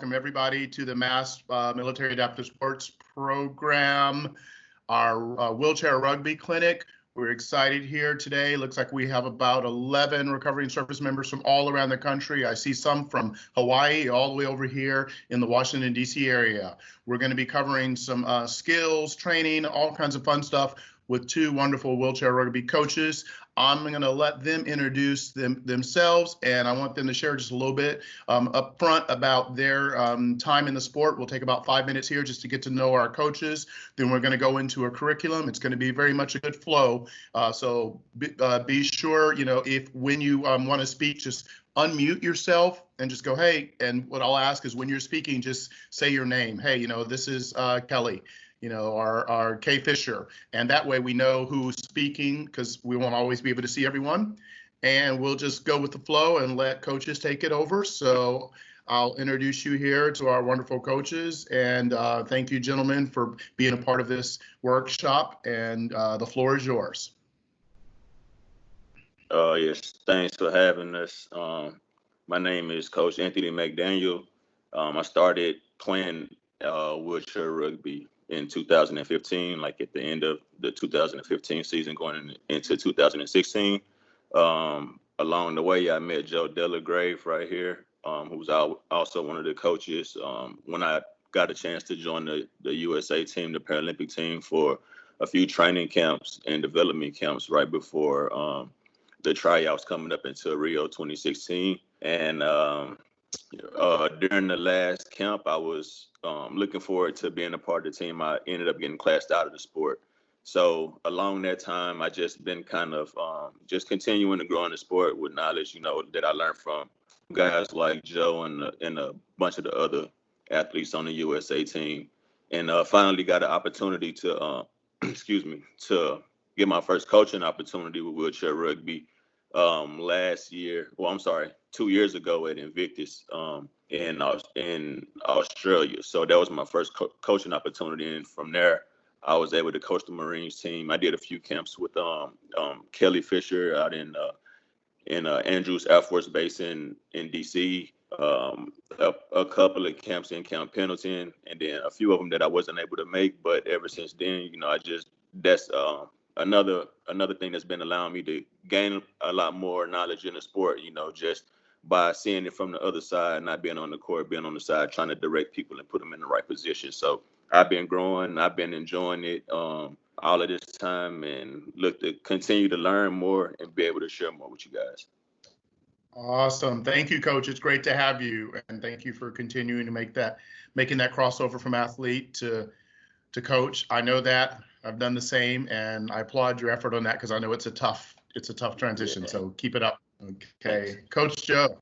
welcome everybody to the Mass Military Adaptive Sports Program, our wheelchair rugby clinic. We're excited here today. Looks like we have about 11 recovering service members from all around the country. I see some from Hawaii all the way over here in the Washington, D.C. area. We're going to be covering some skills, training, all kinds of fun stuff with two wonderful wheelchair rugby coaches. I'm going to let them introduce themselves, and I want them to share just a little bit up front about their time in the sport. We'll take about 5 minutes here just to get to know our coaches. Then we're going to go into a curriculum. It's going to be very much a good flow. So be sure, if when you want to speak, just unmute yourself and just go, hey. And what I'll ask is when you're speaking, just say your name. Hey, this is Kelly. Our Kay Fisher, and that way we know who's speaking because we won't always be able to see everyone, and we'll just go with the flow and let coaches take it over. So I'll introduce you here to our wonderful coaches, and thank you, gentlemen, for being a part of this workshop, and the floor is yours. Yes, thanks for having us. My name is Coach Anthony McDaniel. I started playing wheelchair rugby in 2015, like at the end of the 2015 season, going into 2016. Along the way, I met Joe Delagrave right here, who's also one of the coaches. When I got a chance to join the USA team, the Paralympic team, for a few training camps and development camps right before the tryouts coming up into Rio 2016. And during the last camp, I was looking forward to being a part of the team. I ended up getting classed out of the sport. So along that time, I just been kind of just continuing to grow in the sport with knowledge, that I learned from guys like Joe and a bunch of the other athletes on the USA team. And finally got an opportunity to, to get my first coaching opportunity with wheelchair rugby 2 years ago at Invictus in Australia. So that was my first coaching opportunity, and from there I was able to coach the Marines team. I did a few camps with Kelly Fisher out in Andrews Air Force Base in DC, a couple of camps in Camp Pendleton, and then a few of them that I wasn't able to make. But ever since then, that's another thing that's been allowing me to gain a lot more knowledge in the sport, just by seeing it from the other side, not being on the court, being on the side, trying to direct people and put them in the right position. So I've been growing, I've been enjoying it all of this time, and look to continue to learn more and be able to share more with you guys. Awesome. Thank you, Coach. It's great to have you, and thank you for continuing to making that crossover from athlete to coach. I know that. I've done the same, and I applaud your effort on that because I know it's a tough transition. Yeah. So keep it up. Okay, Coach Joe.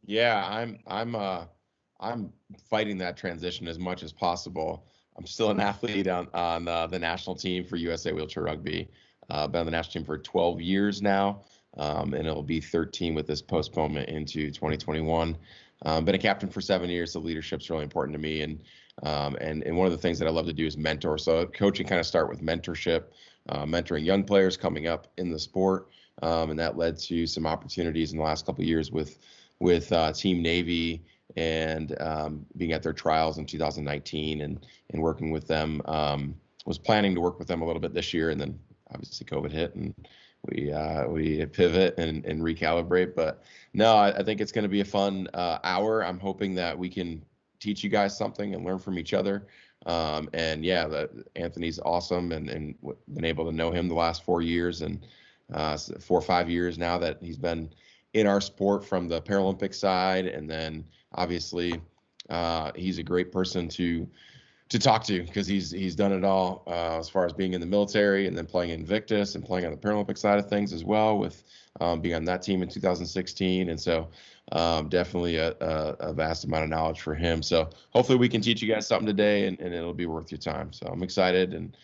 Yeah, I'm fighting that transition as much as possible. I'm still an athlete on the national team for USA Wheelchair Rugby. Been on the national team for 12 years now, and it'll be 13 with this postponement into 2021. Been a captain for 7 years, so leadership's really important to me, and one of the things that I love to do is mentor. So coaching kind of start with mentorship, mentoring young players coming up in the sport, and that led to some opportunities in the last couple of years with Team Navy and being at their trials in 2019 and working with them. Was planning to work with them a little bit this year, and then obviously COVID hit and we pivot and recalibrate. But no, I think it's going to be a fun hour. I'm hoping that we can teach you guys something and learn from each other. And yeah, Anthony's awesome, and been able to know him the last 4 years and 4 or 5 years now that he's been in our sport from the Paralympic side. And then obviously he's a great person to talk to because he's done it all as far as being in the military and then playing in Invictus and playing on the Paralympic side of things as well, with being on that team in 2016. And so definitely a vast amount of knowledge for him. So hopefully we can teach you guys something today, and it'll be worth your time. So I'm excited. And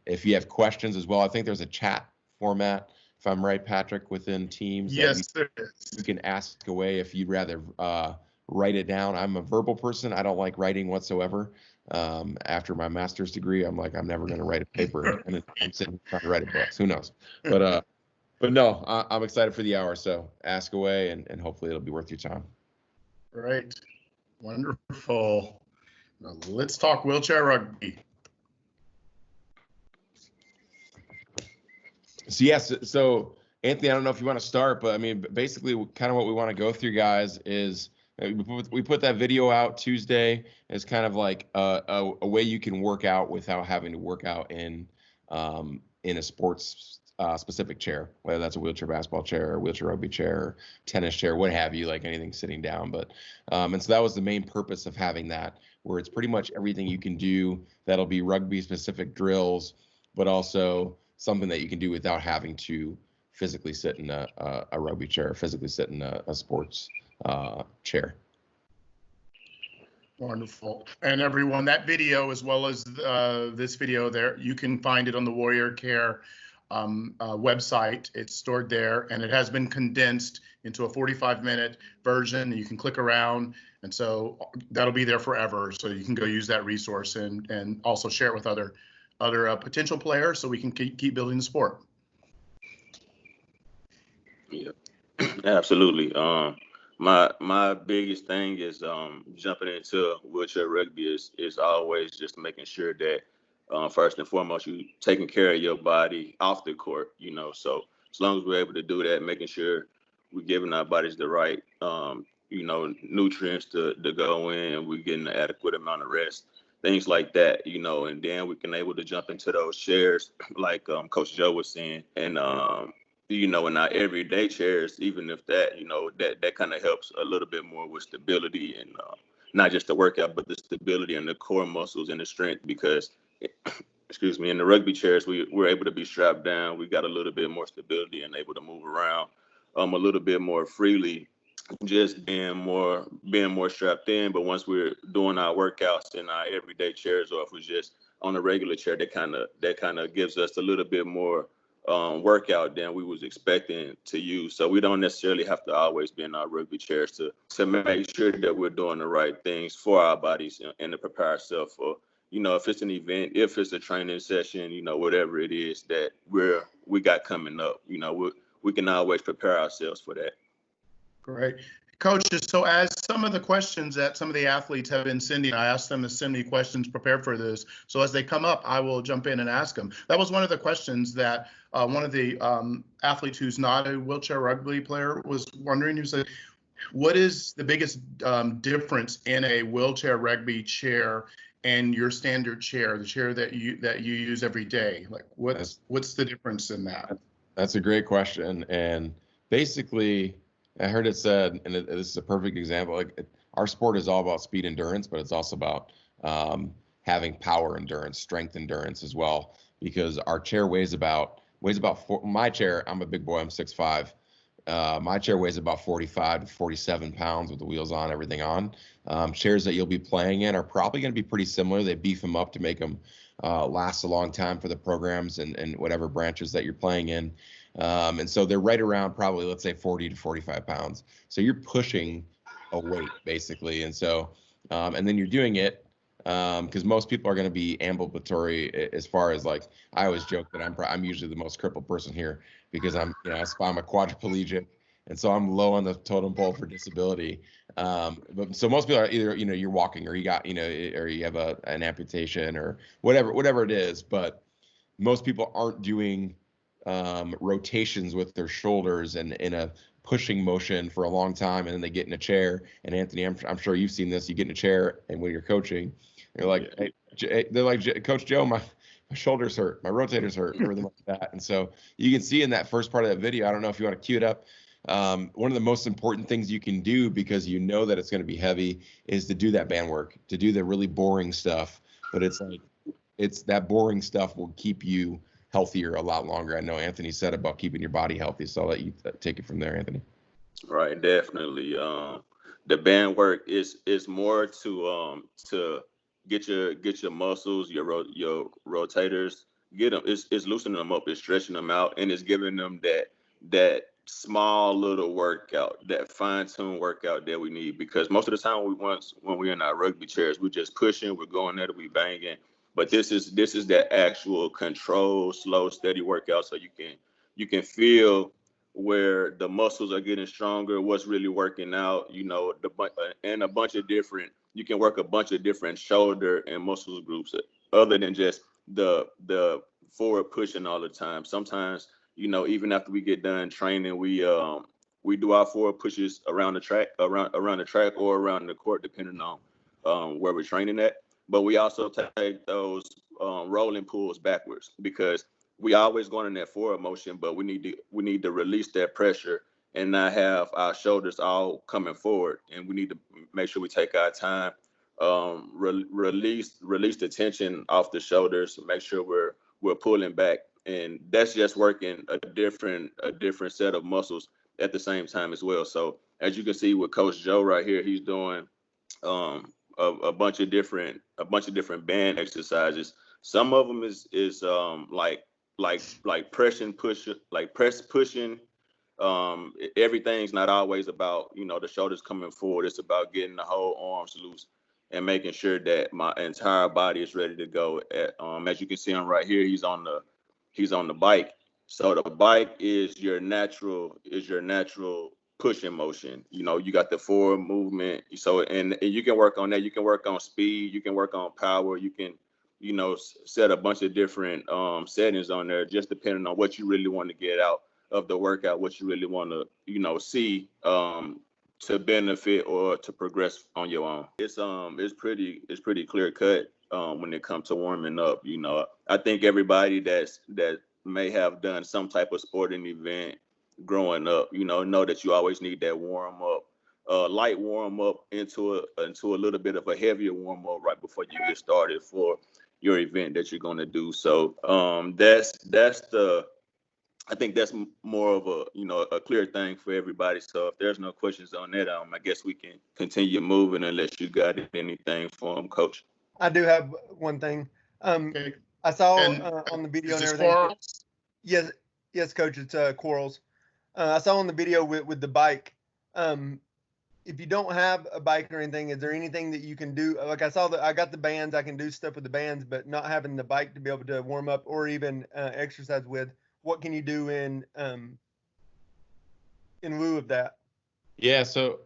if you have questions as well, I think there's a chat format, if I'm right, Patrick, within Teams. Yes, there is. You can ask away if you'd rather write it down. I'm a verbal person. I don't like writing whatsoever. After my master's degree, I'm never going to write a paper, and I'm sitting trying to write a book. Who knows? But no, I'm excited for the hour. So ask away, and hopefully it'll be worth your time. Right. Wonderful. Now, let's talk wheelchair rugby. So yes, so Anthony, I don't know if you want to start, but I mean, basically, kind of what we want to go through, guys, is we put that video out Tuesday as kind of like a way you can work out without having to work out in a sports specific chair, whether that's a wheelchair basketball chair, or wheelchair rugby chair, or tennis chair, what have you, like anything sitting down. But and so that was the main purpose of having that, where it's pretty much everything you can do that'll be rugby specific drills, but also something that you can do without having to physically sit in a rugby chair, physically sit in a sports chair. Wonderful. And everyone, that video, as well as this video there, you can find it on the Warrior Care website. It's stored there, and it has been condensed into a 45-minute version. You can click around, and so that'll be there forever. So you can go use that resource and also share it with other potential players, so we can keep building the sport. Yeah, absolutely. My biggest thing is jumping into wheelchair rugby is always just making sure that first and foremost you taking care of your body off the court. So as long as we're able to do that, making sure we're giving our bodies the right nutrients to go in, and we're getting an adequate amount of rest, things like that, and then we can able to jump into those chairs like Coach Joe was saying, and in our everyday chairs, even if that, that kind of helps a little bit more with stability, and not just the workout, but the stability and the core muscles and the strength, because excuse me, in the rugby chairs, we're able to be strapped down. We got a little bit more stability and able to move around a little bit more freely, just being more strapped in. But once we're doing our workouts in our everyday chairs, or if we're just on a regular chair, that kind of gives us a little bit more workout than we was expecting to use. So we don't necessarily have to always be in our rugby chairs to make sure that we're doing the right things for our bodies and to prepare ourselves for, if it's an event, if it's a training session, whatever it is that we got coming up, we can always prepare ourselves for that. Great. Coaches, so as some of the questions that some of the athletes have been sending, I asked them to send me questions prepared for this. So as they come up, I will jump in and ask them. That was one of the questions that one of the athletes who's not a wheelchair rugby player was wondering, who said, what is the biggest difference in a wheelchair rugby chair and your standard chair, the chair that you use every day? Like what's the difference in that? That's a great question. And basically, I heard it said, and this is a perfect example, our sport is all about speed endurance, but it's also about having power endurance, strength endurance as well, because our chair weighs about my chair, I'm a big boy, I'm 6'5". My chair weighs about 45 to 47 pounds with the wheels on, everything on. Chairs that you'll be playing in are probably going to be pretty similar. They beef them up to make them last a long time for the programs and whatever branches that you're playing in. And so they're right around probably, let's say 40 to 45 pounds. So you're pushing a weight basically. And so, and then you're doing it because most people are going to be ambulatory as far as like, I always joke that I'm usually the most crippled person here because I'm a quadriplegic. And so I'm low on the totem pole for disability. But so most people are either, you're walking or you got, or you have an amputation or whatever it is. But most people aren't doing rotations with their shoulders and in a pushing motion for a long time, and then they get in a chair. And Anthony, I'm sure you've seen this. You get in a chair, and when you're coaching, you're like, hey, they're like, Coach Joe, my shoulders hurt, my rotators hurt, everything like that. And so you can see in that first part of that video, I don't know if you want to cue it up. One of the most important things you can do, because you know that it's going to be heavy, is to do that band work, to do the really boring stuff. But it's that boring stuff will keep you healthier a lot longer. I know Anthony said about keeping your body healthy, so I'll let you take it from there, Anthony. Right, definitely. The band work is more to get your muscles, your rotators, get them. It's loosening them up, it's stretching them out, and it's giving them that small little workout, that fine-tuned workout that we need. Because most of the time when we're in our rugby chairs, we're just pushing, we're going there, we banging. But this is that actual controlled, slow, steady workout, so you can feel where the muscles are getting stronger, what's really working out, and a bunch of different, you can work a bunch of different shoulder and muscles groups other than just the forward pushing all the time. Sometimes, even after we get done training, we do our forward pushes around the track, or around the court, depending on where we're training at. But we also take those rolling pulls backwards, because we always going in that forward motion, but we need to release that pressure and not have our shoulders all coming forward. And we need to make sure we take our time, release the tension off the shoulders, make sure we're pulling back. And that's just working a different set of muscles at the same time as well. So as you can see with Coach Joe right here, he's doing a bunch of different band exercises. Some of them is like pressing, press pushing. Everything's not always about the shoulders coming forward. It's about getting the whole arms loose and making sure that my entire body is ready to go. As you can see him right here, he's on the bike. So the bike is your natural pushing motion. You got the forward movement. So and you can work on that. You can work on speed. You can work on power. You can set a bunch of different settings on there, just depending on what you really want to get out of the workout, what you really want to see to benefit or to progress on your own. It's pretty clear cut when it comes to warming up. I think everybody that may have done some type of sporting event growing up, know that you always need that warm up, light warm up into a little bit of a heavier warm up right before you get started for your event that you're going to do. So I think that's more of a clear thing for everybody. So if there's no questions on that, I guess we can continue moving unless you got anything for him, Coach. I do have one thing. Okay. I saw And on the video is and this everything. corals? Yes, Coach. It's quarrels. I saw on the video with the bike. If you don't have a bike or anything, is there anything that you can do? Like I got the bands. I can do stuff with the bands, but not having the bike to be able to warm up or even exercise with. What can you do in lieu of that? Yeah, so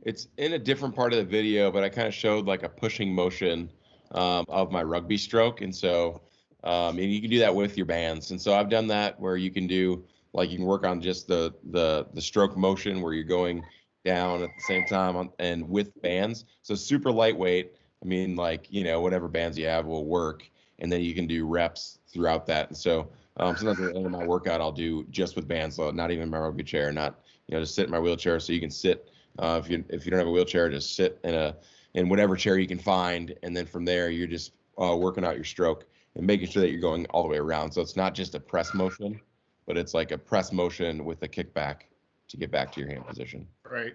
it's in a different part of the video, but I kind of showed like a pushing motion of my rugby stroke, and so and you can do that with your bands. And so I've done that where you can do like you can work on just the stroke motion where you're going down at the same time and with bands. So super lightweight. I mean, like whatever bands you have will work, and then you can do reps throughout that. And so sometimes at the end of my workout, I'll do just with bands, so not even my rugby chair, not just sit in my wheelchair. So you can sit if you don't have a wheelchair, just sit in whatever chair you can find, and then from there you're just working out your stroke and making sure that you're going all the way around. So it's not just a press motion, but it's like a press motion with a kickback to get back to your hand position. Right.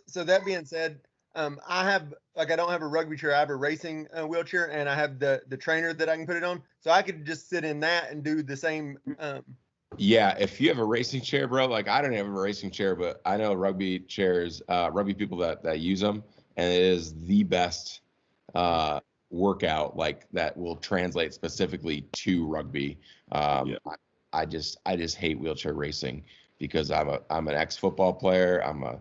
So that being said, I don't have a rugby chair. I have a racing wheelchair, and I have the trainer that I can put it on. So I could just sit in that and do the same. Yeah, if you have a racing chair, bro, like I don't have a racing chair, but I know rugby chairs, rugby people that use them, and it is the best workout like that will translate specifically to rugby. I just hate wheelchair racing because I'm an ex-football player. I'm a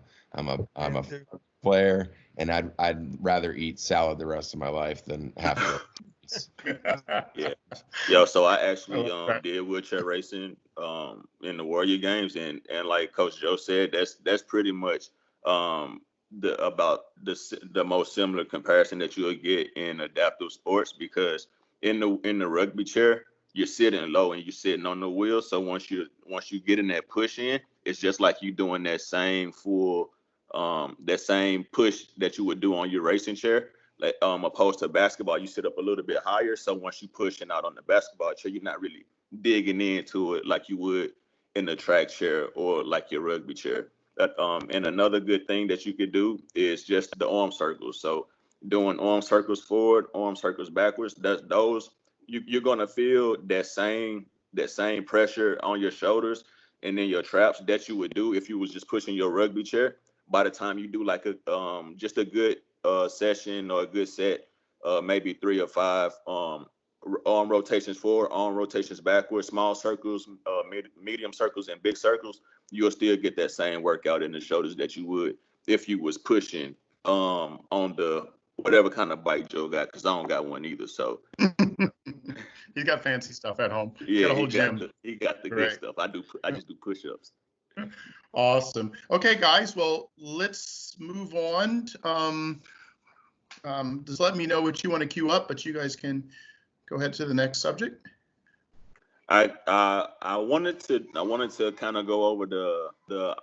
player, and I'd rather eat salad the rest of my life than have to. Yeah. So I actually did wheelchair racing in the Warrior Games, and like Coach Joe said, that's pretty much the most similar comparison that you'll get in adaptive sports, because in the rugby chair you're sitting low and you're sitting on the wheel. So once you get in that push in, it's just like you doing that same full that same push that you would do on your racing chair. Like opposed to basketball, you sit up a little bit higher. So once you pushing out on the basketball chair, you're not really digging into it like you would in the track chair or like your rugby chair. And another good thing that you could do is just the arm circles. So doing arm circles forward, arm circles backwards. You're gonna feel that same pressure on your shoulders and then your traps that you would do if you was just pushing your rugby chair. By the time you do like just a good session or a good set, maybe 3 or 5 arm rotations forward, arm rotations backwards, small circles, medium circles, and big circles, you'll still get that same workout in the shoulders that you would if you was pushing on the whatever kind of bike Joe got, because I don't got one either. So He's got fancy stuff at home. He's yeah, got a whole gym. he got the good Right. stuff. I just do push-ups. Awesome. Okay, guys. Well, let's move on. Just let me know what you want to queue up, but you guys can go ahead to the next subject. I wanted to kind of go over the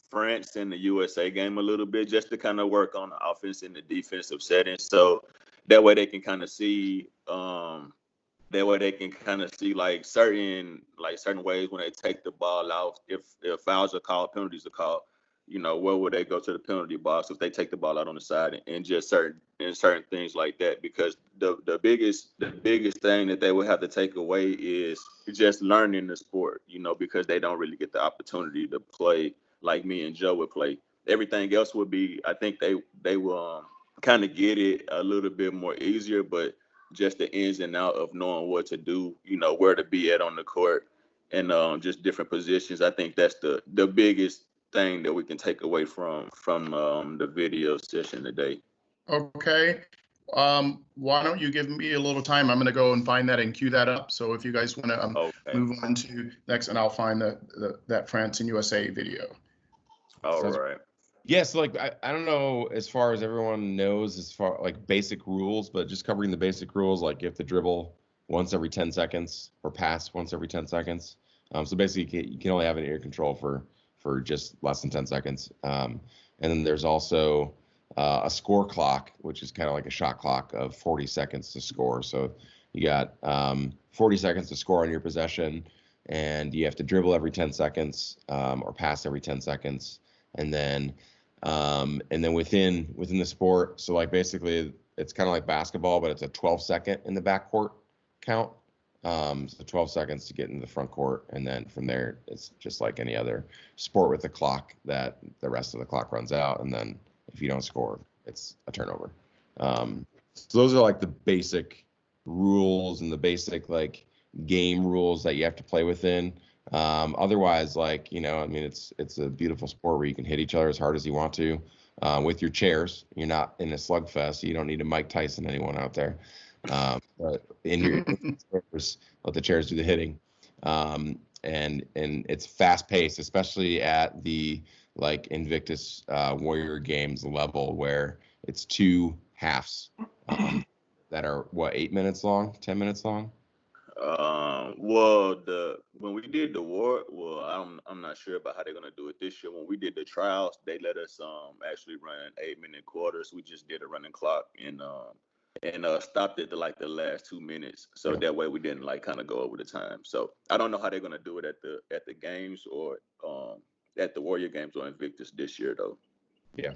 France and the USA game a little bit, just to kind of work on the offense and the defensive settings. So that way they can kind of see like certain ways when they take the ball out, if fouls are called, penalties are called, where would they go to the penalty box if they take the ball out on the side, and just certain things like that. Because the biggest thing that they would have to take away is just learning the sport, because they don't really get the opportunity to play like me and Joe would play. Everything else would be, I think they will kind of get it a little bit more easier, but just the ins and out of knowing what to do, where to be at on the court, and just different positions. I think that's the biggest thing that we can take away from the video session today. Okay. Why don't you give me a little time? I'm going to go and find that and queue that up. So if you guys want to Okay. move on to next, and I'll find that France and USA video. All right. Yeah, so like I don't know as far as everyone knows as far like basic rules, but just covering the basic rules, like you have to dribble once every 10 seconds or pass once every 10 seconds. So basically you can only have an ear control for just less than 10 seconds. And then there's also a score clock, which is kind of like a shot clock of 40 seconds to score. So you got 40 seconds to score on your possession, and you have to dribble every 10 seconds or pass every 10 seconds. And then within the sport, so like basically it's kind of like basketball, but it's a 12-second in the backcourt count. So 12 seconds to get into the front court, and then from there it's just like any other sport with a clock that the rest of the clock runs out, and then if you don't score, it's a turnover. So those are like the basic rules and the basic like game rules that you have to play within. Otherwise, like, I mean, it's a beautiful sport where you can hit each other as hard as you want to with your chairs. You're not in a slugfest. You don't need to Mike Tyson anyone out there. But in your chairs, let the chairs do the hitting. And it's fast paced, especially at the like Invictus Warrior Games level, where it's 2 halves that are 8 minutes long, 10 minutes long. When we did the war, I'm not sure about how they're gonna do it this year. When we did the trials, they let us actually run 8-minute quarters. We just did a running clock and stopped it to like the last 2 minutes, so that way we didn't like kind of go over the time. So I don't know how they're gonna do it at the games or at the Warrior Games or Invictus this year though. Yeah.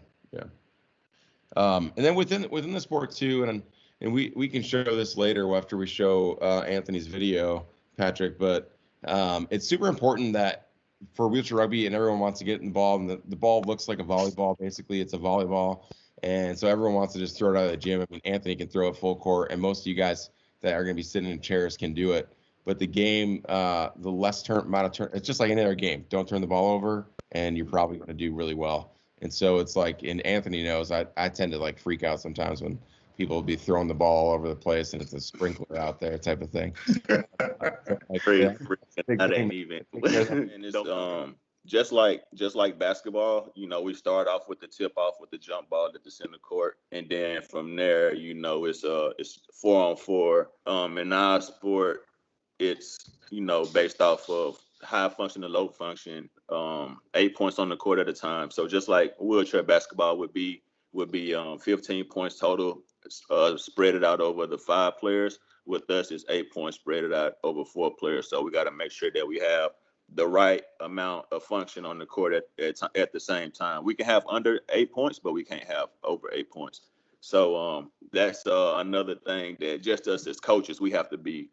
And then within the sport too, and we can show this later after we show Anthony's video, Patrick, but it's super important that for wheelchair rugby, and everyone wants to get involved, and the ball looks like a volleyball. Basically, it's a volleyball, and so everyone wants to just throw it out of the gym. I mean, Anthony can throw it full court, and most of you guys that are going to be sitting in chairs can do it. But the game, the less amount of turn, it's just like any other game. Don't turn the ball over, and you're probably going to do really well. And so it's like, and Anthony knows, I tend to like freak out sometimes when people will be throwing the ball all over the place and it's a sprinkler out there type of thing. That ain't even. And it's just like basketball, we start off with the tip off with the jump ball at the center court, and then from there, it's 4-on-4. In our sport, it's based off of high function to low function, 8 points on the court at a time. So just like wheelchair basketball would be 15 points total, spread it out over the 5 players. With us, it's 8 points spread it out over 4 players. So we got to make sure that we have the right amount of function on the court at the same time. We can have under 8 points, but we can't have over 8 points. So that's another thing that just us as coaches, we have to be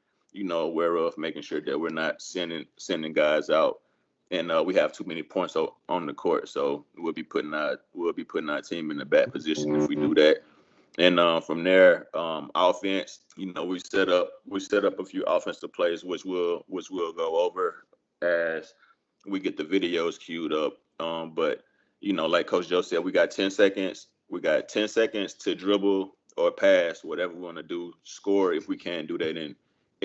aware of, making sure that we're not sending guys out and we have too many points on the court. So we'll be putting our team in a bad position if we do that. And from there, offense, we set up a few offensive plays, which we'll go over as we get the videos queued up. But like Coach Joe said, we got 10 seconds. We got 10 seconds to dribble or pass, whatever we want to do, score if we can do that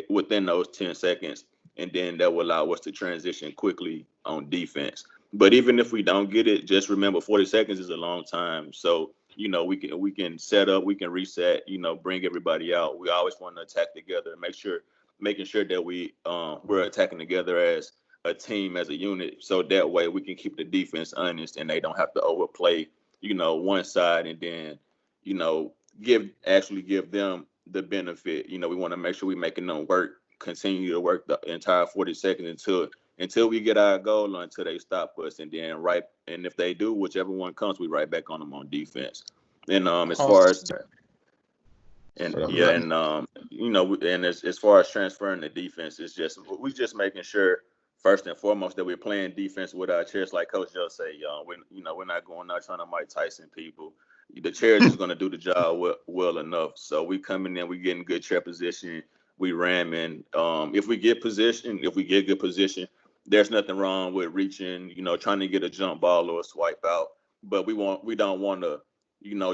within those 10 seconds. And then that will allow us to transition quickly on defense. But even if we don't get it, just remember 40 seconds is a long time. So, we can set up, we can reset, bring everybody out. We always want to attack together, making sure that we're attacking together as a team, as a unit. So that way we can keep the defense honest and they don't have to overplay, one side and then, give them the benefit. We want to make sure we're making them continue to work the entire 40 seconds until we get our goal or until they stop us. And then and if they do, whichever one comes, we right back on them on defense. And as far as as far as transferring the defense, we just making sure first and foremost that we're playing defense with our chairs, like Coach Joe say. We're not going out trying to Mike Tyson people. The chairs is going to do the job well enough. So we coming in, we getting good chair position, we ramming. If we get good position, there's nothing wrong with reaching, trying to get a jump ball or a swipe out. But we don't want to,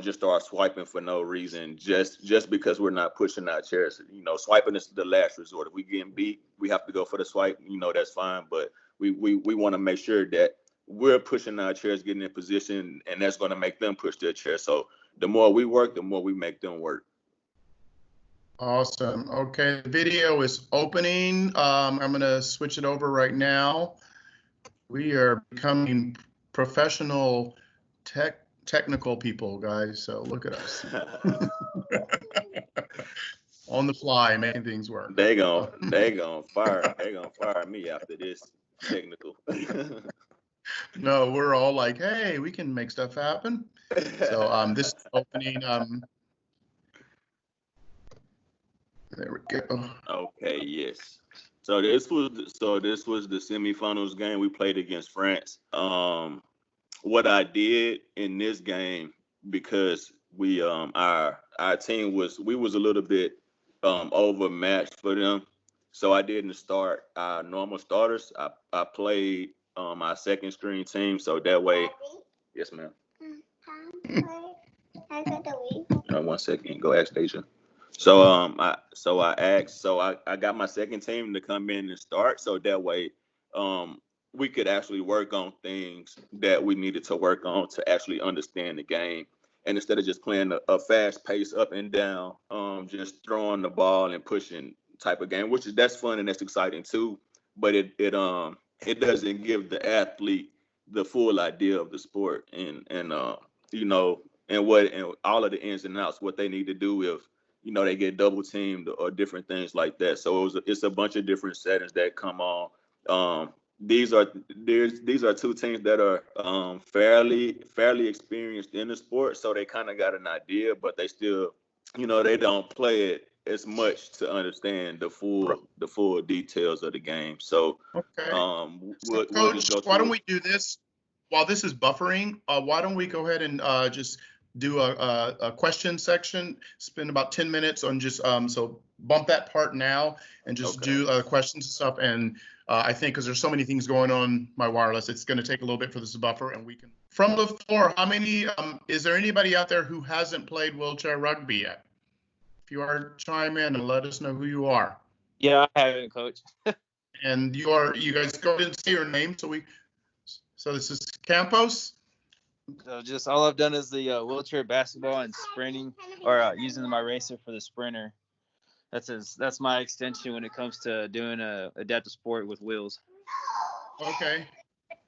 just start swiping for no reason, just because we're not pushing our chairs. Swiping is the last resort. If we getting beat, we have to go for the swipe. That's fine. But we want to make sure that we're pushing our chairs, getting in position, and that's going to make them push their chairs. So the more we work, the more we make them work. Awesome. Okay, the video is opening. I'm going to switch it over right now. We are becoming professional technical people, guys. So look at us. On the fly, making things work. They gonna fire me after this technical. No, we're all like, hey, we can make stuff happen. So this is opening. There we go. Okay, yes. So this was the semifinals game we played against France. What I did in this game, because we our team was a little bit overmatched for them. So I didn't start our normal starters. I played our second string team. So that way, yes, ma'am. 1 second. Go ask Deja. So I got my second team to come in and start. So that way, we could actually work on things that we needed to work on to actually understand the game. And instead of just playing a fast pace up and down, just throwing the ball and pushing type of game, that's fun and that's exciting too. But it doesn't give the athlete the full idea of the sport and all of the ins and outs, what they need to do if they get double teamed or different things like that. So it's a bunch of different settings that come on. These are two teams that are fairly experienced in the sport, so they kind of got an idea, but they still, they don't play it as much to understand the full details of the game. So, okay. We'll just go Coach, why don't we do this while this is buffering? Why don't we go ahead and just do a question section? Spend about 10 minutes on just so bump that part now and just do questions and stuff. And I think because there's so many things going on my wireless, it's going to take a little bit for this to buffer, and we can. From the floor, how many? Is there anybody out there who hasn't played wheelchair rugby yet? If you are, chime in and let us know who you are. Yeah, I haven't, Coach. And you guys go ahead and say your name. So this is Campos. So just all I've done is the wheelchair basketball and sprinting, or using my racer for the sprinter. That's my extension when it comes to doing a adaptive sport with wheels. Okay.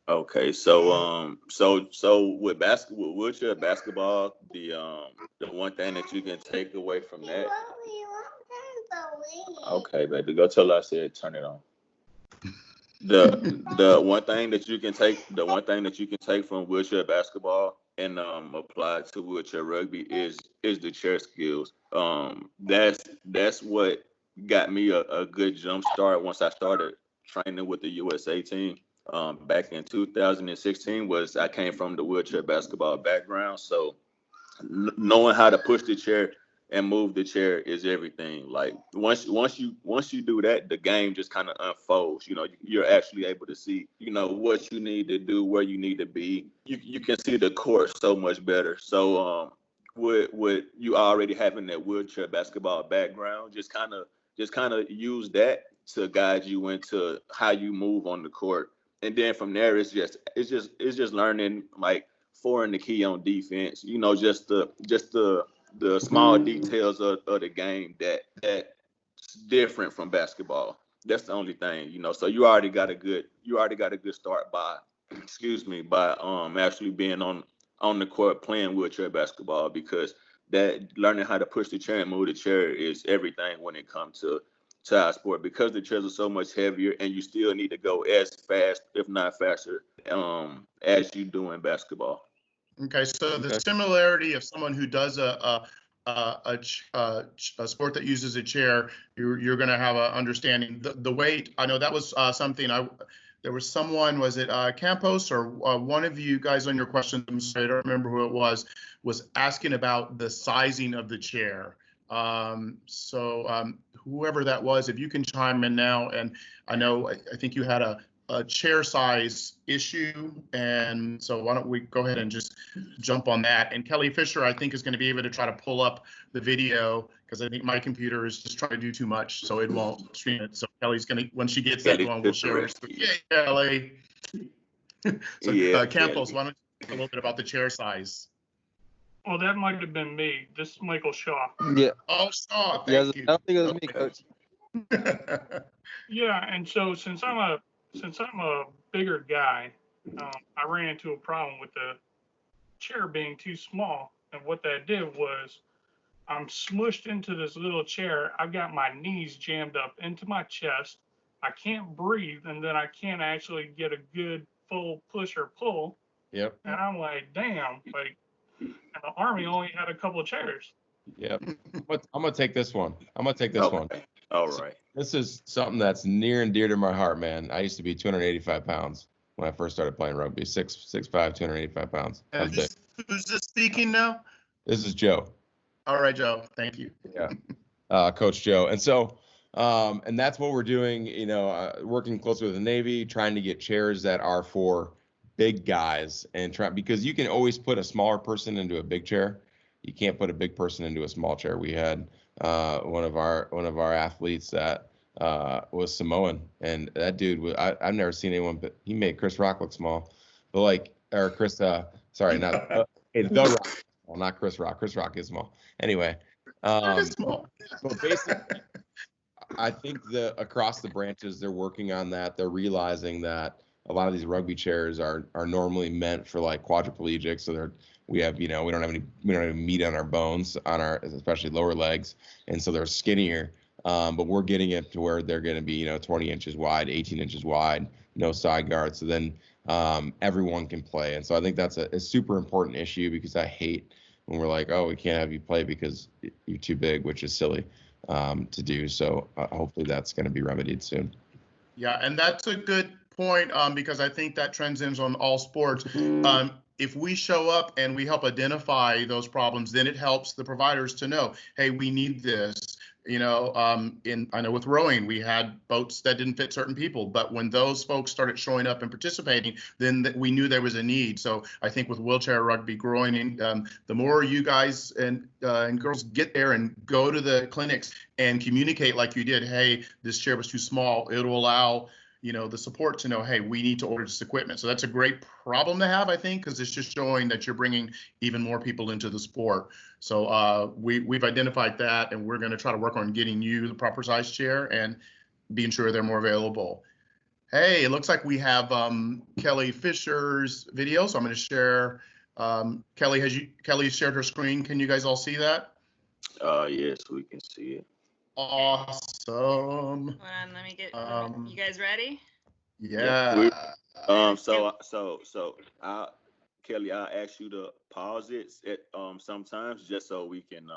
Okay, so with wheelchair basketball, the one thing that you can take away from that. Okay, baby, go tell her I said turn it on. The one thing that you can take from wheelchair basketball and apply to wheelchair rugby is the chair skills. That's what got me a good jump start once I started training with the USA team. Back in 2016 I came from the wheelchair basketball background. So knowing how to push the chair and move the chair is everything. Like once you do that, the game just kind of unfolds. You're actually able to see, what you need to do, where you need to be. You can see the court so much better. So with you already having that wheelchair basketball background, just kind of use that to guide you into how you move on the court. And then from there, it's just learning like foreign the key on defense. Just the small details of the game that's different from basketball. That's the only thing. So you already got a good start by actually being on the court playing wheelchair basketball, because that learning how to push the chair and move the chair is everything when it comes to our sport, because the chairs are so much heavier and you still need to go as fast, if not faster, as you do in basketball. Okay, so the similarity of someone who does a sport that uses a chair, you're going to have an understanding. The weight, I know that was something there was someone, was it Campos or one of you guys on your questions, I'm sorry, I don't remember who it was asking about the sizing of the chair. Whoever that was, if you can chime in now, and I know I think you had a chair size issue, and so why don't we go ahead and just jump on that. And Kelly Fisher, I think, is going to be able to try to pull up the video, because I think my computer is just trying to do too much, so it won't stream it. So Kelly's going to, when she gets that going, we'll share it. Yeah, Kelly. So Campos, why don't you talk a little bit about the chair size? Well, that might have been me. This is Michael Shaw. Yeah. Oh, Shaw, thank you. I don't think it was me, Coach. Yeah, and so since I'm a bigger guy, I ran into a problem with the chair being too small, and what that did was I'm smushed into this little chair. I've got my knees jammed up into my chest. I can't breathe, and then I can't actually get a good full push or pull. Yep. And I'm like, damn, and the Army only had a couple of chairs. Yep. I'm gonna take this one. one. All right. This is something that's near and dear to my heart, man. I used to be 285 pounds when I first started playing rugby. 6'5", 285 pounds. Who's this speaking now? This is Joe. All right, Joe. Thank you. Yeah. Coach Joe. And so, and that's what we're doing, working closely with the Navy, trying to get chairs that are for big guys, and because you can always put a smaller person into a big chair. You can't put a big person into a small chair. We had one of our athletes that was Samoan, and that dude I've never seen anyone, but he made Chris Rock look small. But Chris, sorry, not The Rock. Well, not Chris Rock. Chris Rock is small. Anyway, Small. But basically, I think across the branches they're working on that. They're realizing that a lot of these rugby chairs are normally meant for like quadriplegics, so we don't have any meat on our bones, especially lower legs, and so they're skinnier. But we're getting it to where they're going to be 20 inches wide, 18 inches wide, no side guards, so then everyone can play. And so I think that's a super important issue, because I hate when we're like, oh, we can't have you play because you're too big, which is silly to do. So hopefully that's going to be remedied soon. Yeah, and that's a good point, because I think that transcends on all sports. If we show up and we help identify those problems, then it helps the providers to know, hey, we need this. I know with rowing, we had boats that didn't fit certain people, but when those folks started showing up and participating, then we knew there was a need. So I think with wheelchair rugby growing, the more you guys and girls get there and go to the clinics and communicate like you did, hey, this chair was too small, it'll allow the support to know, hey, we need to order this equipment. So that's a great problem to have, I think, because it's just showing that you're bringing even more people into the sport. So we've identified that, and we're going to try to work on getting you the proper size chair and being sure they're more available. Hey, it looks like we have Kelly Fisher's video, so I'm going to share. Kelly shared her screen. Can you guys all see that? Yes, we can see it. Awesome. Hold on, let me get. You guys ready? Yeah. Kelly, I'll ask you to pause it sometimes, just so we can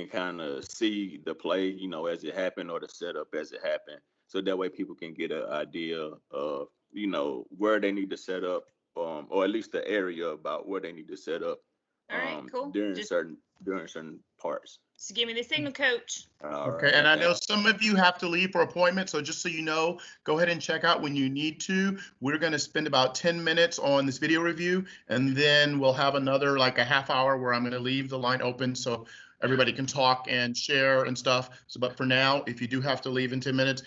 kind of see the play, as it happened, or the setup as it happened, so that way people can get an idea of, where they need to set up, or at least the area about where they need to set up All right, cool. during certain parts. Just give me the signal, coach. Okay, and I know some of you have to leave for appointments, so just so you know, go ahead and check out when you need to. We're going to spend about 10 minutes on this video review, and then we'll have another like a half hour where I'm going to leave the line open so everybody can talk and share and stuff. So, but for now, if you do have to leave in 10 minutes,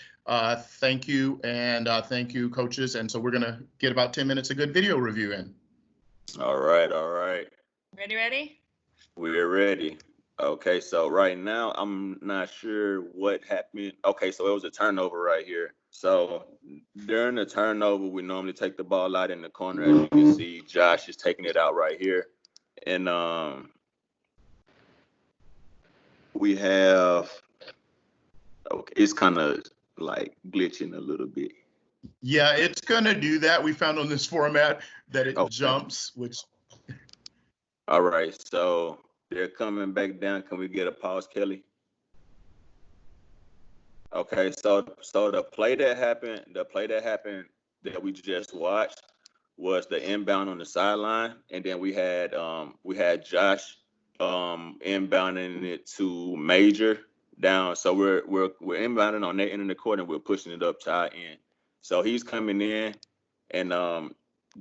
thank you, and thank you, coaches. And so we're going to get about 10 minutes of good video review in. All right. Ready? We're ready. Okay, so right now, I'm not sure what happened. Okay, so it was a turnover right here. So during the turnover, we normally take the ball out in the corner. As you can see, Josh is taking it out right here. And we have, okay, it's kind of like glitching a little bit. Yeah, it's going to do that. We found on this format that it jumps, which. All right, so they're coming back down. Can we get a pause, Kelly? Okay, so the play that happened that we just watched was the inbound on the sideline, and then we had Josh inbounding it to Major down. So we're inbounding on their end of the court, and we're pushing it up to our end. So he's coming in, and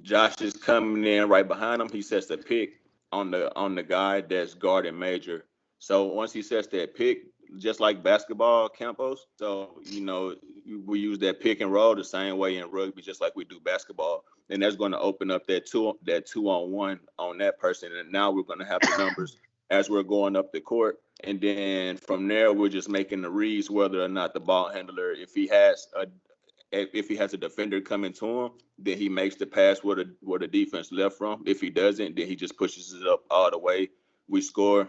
Josh is coming in right behind him. He sets a pick on the guy that's guarding Major. So once he sets that pick, just like basketball, Campos, so we use that pick and roll the same way in rugby, just like we do basketball, and that's going to open up that two on one on that person. And now we're going to have the numbers as we're going up the court, and then from there we're just making the reads whether or not the ball handler, if he has a defender coming to him, then he makes the pass where the defense left from. If he doesn't, then he just pushes it up all the way. We score.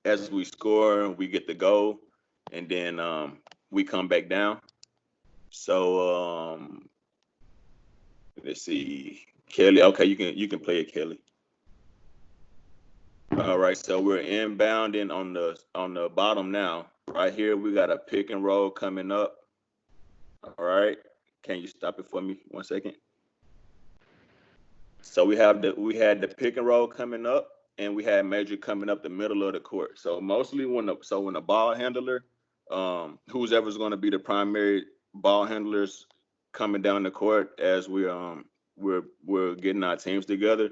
As we score, we get the goal, and then we come back down. So let's see, Kelly. Okay, you can play it, Kelly. All right, so we're inbounding on the bottom now. Right here, we got a pick and roll coming up. All right. Can you stop it for me 1 second? So we had the pick and roll coming up, and we had Major coming up the middle of the court. So mostly when the ball handler, who's ever's going to be the primary ball handlers coming down the court as we're getting our teams together,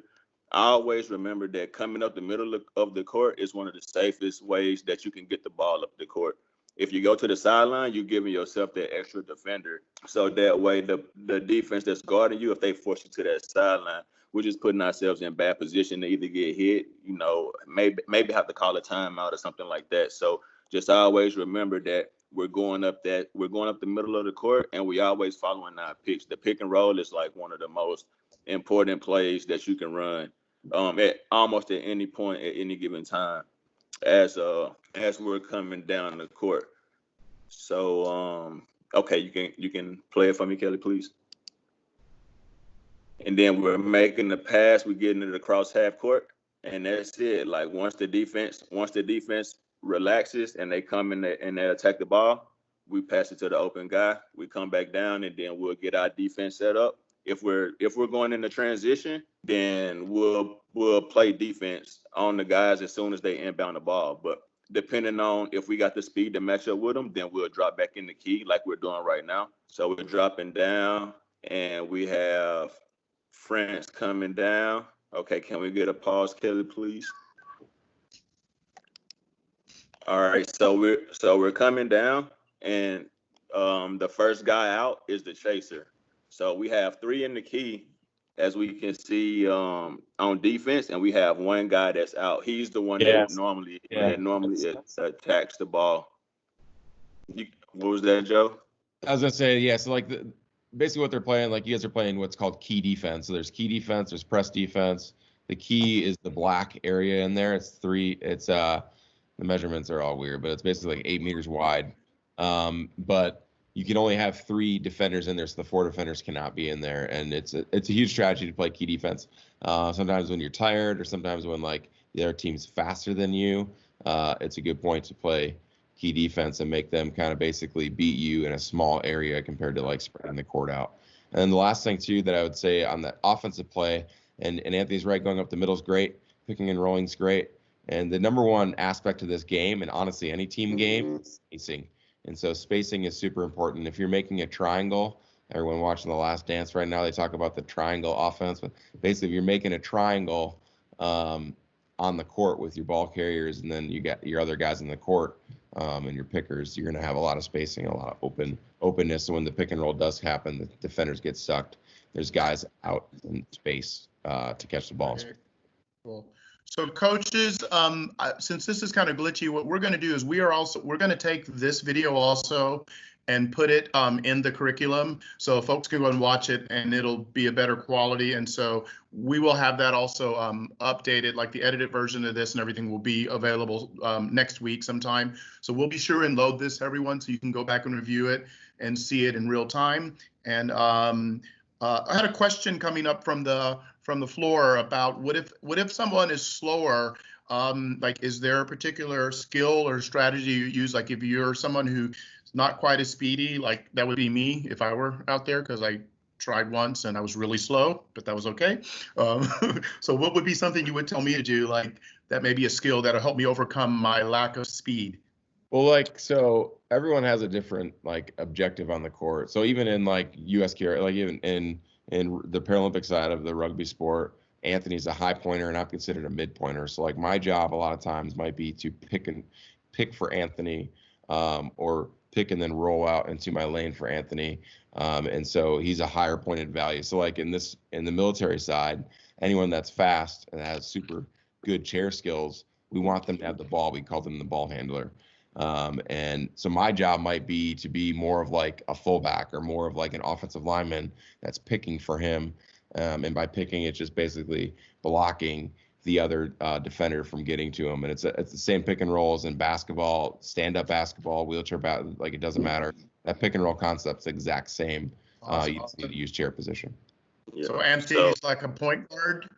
I always remember that coming up the middle of the court is one of the safest ways that you can get the ball up the court. If you go to the sideline, you're giving yourself that extra defender. So that way, the defense that's guarding you, if they force you to that sideline, we're just putting ourselves in bad position to either get hit, maybe have to call a timeout or something like that. So just always remember that we're going up the middle of the court, and we always following our picks. The pick and roll is like one of the most important plays that you can run at almost at any point at any given time as we're coming down the court. So okay, you can play it for me, Kelly, please. And then we're making the pass, we're getting it across half court, and that's it. Like once the defense relaxes and they come in and they attack the ball, we pass it to the open guy. We come back down, and then we'll get our defense set up. If we're going into transition, then we'll play defense on the guys as soon as they inbound the ball. But depending on if we got the speed to match up with them, then we'll drop back in the key like we're doing right now. So we're dropping down, and we have France coming down. Okay, can we get a pause, Kelly, please? All right, so we're coming down, and the first guy out is the chaser. So we have 3 in the key, as we can see on defense, and we have 1 guy that's out. He's the one that normally attacks the ball. What was that, Joe? I was gonna say, yeah. So like basically what they're playing, like you guys are playing what's called key defense. So there's key defense, there's press defense. The key is the black area in there. It's 3. It's the measurements are all weird, but it's basically like 8 meters wide. But you can only have 3 defenders in there, so the 4 defenders cannot be in there. And it's a huge strategy to play key defense. Sometimes when you're tired, or sometimes when like the other team's faster than you, it's a good point to play key defense and make them kind of basically beat you in a small area compared to like spreading the court out. And then the last thing too that I would say on that offensive play, and Anthony's right, going up the middle is great, picking and rolling is great. And the number one aspect of this game, and honestly any team game, is spacing. And so spacing is super important. If you're making a triangle, everyone watching The Last Dance right now, they talk about the triangle offense. But basically, if you're making a triangle on the court with your ball carriers, and then you got your other guys in the court and your pickers, you're going to have a lot of spacing, a lot of openness. So when the pick and roll does happen, the defenders get sucked. There's guys out in space to catch the ball. Okay. Cool. So coaches, since this is kind of glitchy, what we're going to do is we're going to take this video also and put it in the curriculum so folks can go and watch it and it'll be a better quality. And so we will have that also updated, like the edited version of this and everything will be available next week sometime. So we'll be sure and load this, everyone, so you can go back and review it and see it in real time. And I had a question coming up from the floor about what if someone is slower, like is there a particular skill or strategy you use? Like if you're someone who's not quite as speedy, like that would be me if I were out there, because I tried once and I was really slow, but that was okay. So what would be something you would tell me to do, like that may be a skill that'll help me overcome my lack of speed? Well, like, so everyone has a different like objective on the court. So even in like USK, like even in the Paralympic side of the rugby sport, Anthony's a high pointer and I'm considered a mid pointer. So like my job a lot of times might be to pick for Anthony, or pick and then roll out into my lane for Anthony. And so he's a higher pointed value. So like in the military side, anyone that's fast and has super good chair skills, we want them to have the ball. We call them the ball handler. And so my job might be to be more of like a fullback or more of like an offensive lineman that's picking for him. And by picking, it's just basically blocking the other defender from getting to him. And it's the same pick and roll as in basketball, stand-up basketball, wheelchair, like it doesn't matter. That pick and roll concept's the exact same. Awesome. You just need to use chair position. Yeah. So Anthony is like a point guard?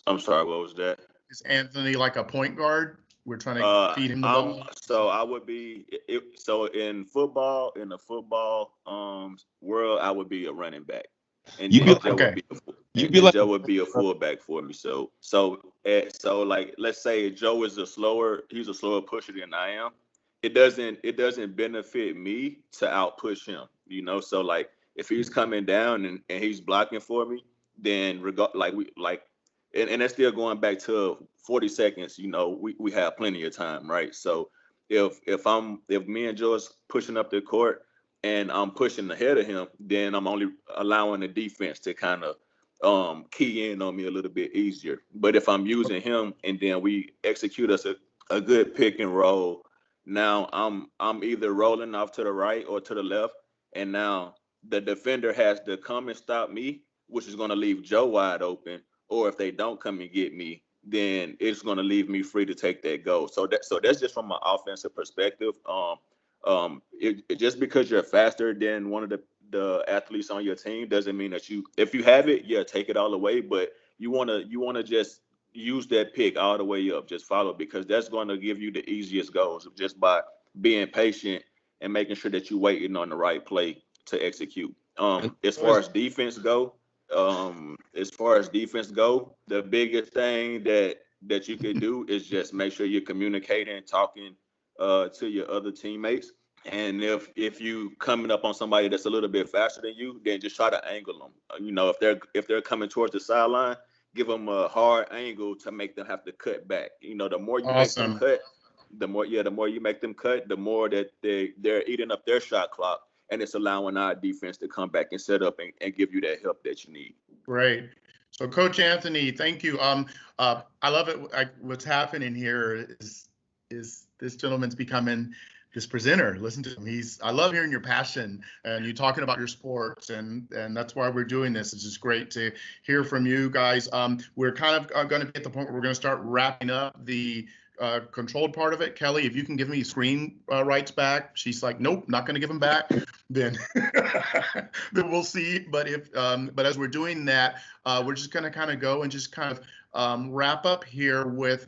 I'm sorry, what was that? Is Anthony like a point guard? We're trying to feed him the ball. So I would be so in the football world, I would be a running back, and Joe would be a fullback for me. So like let's say Joe is he's a slower pusher than I am. It doesn't benefit me to outpush him, you know. So like if he's coming down and he's blocking for me, then and that's still going back to 40 seconds, you know, we have plenty of time, right? So if me and Joe is pushing up the court and I'm pushing ahead of him, then I'm only allowing the defense to kind of key in on me a little bit easier. But if I'm using him and then we execute us a good pick and roll, now I'm either rolling off to the right or to the left, and now the defender has to come and stop me, which is going to leave Joe wide open. Or if they don't come and get me, then it's going to leave me free to take that goal. So that's just from an offensive perspective. Just because you're faster than one of the athletes on your team doesn't mean that if you have it, yeah, take it all away. But you wanna just use that pick all the way up. Just follow, because that's going to give you the easiest goals just by being patient and making sure that you're waiting on the right play to execute. As far as defense go, the biggest thing that you can do is just make sure you're communicating and talking to your other teammates. And if you coming up on somebody that's a little bit faster than you, then just try to angle them. You know, if they're coming towards the sideline, give them a hard angle to make them have to cut back. You know, the more you make them cut, the more you make them cut, the more that they're eating up their shot clock. And it's allowing our defense to come back and set up and give you that help that you need. Great. So Coach Anthony, thank you. I love it. What's happening here is this gentleman's becoming this presenter. Listen to him. I love hearing your passion and you talking about your sports, and that's why we're doing this. It's just great to hear from you guys. We're kind of going to be at the point where we're going to start wrapping up the controlled part of it. Kelly, if you can give me screen rights back. She's like, nope, not going to give them back. Then we'll see. But as we're doing that, we're just going to kind of go and just kind of wrap up here with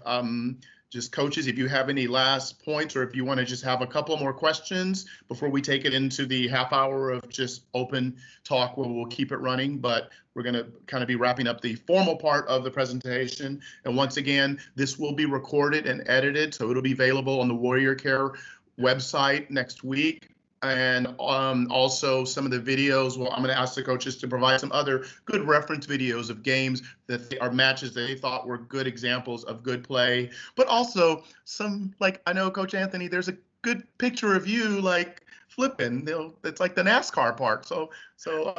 just coaches, if you have any last points, or if you want to just have a couple more questions before we take it into the half hour of just open talk where we'll keep it running. But we're going to kind of be wrapping up the formal part of the presentation. And once again, this will be recorded and edited, so it'll be available on the Warrior Care website next week. And also some of the videos, well, I'm going to ask the coaches to provide some other good reference videos of games that are matches that they thought were good examples of good play, but also some, like, I know Coach Anthony, there's a good picture of you like flipping. It's like the NASCAR part. So show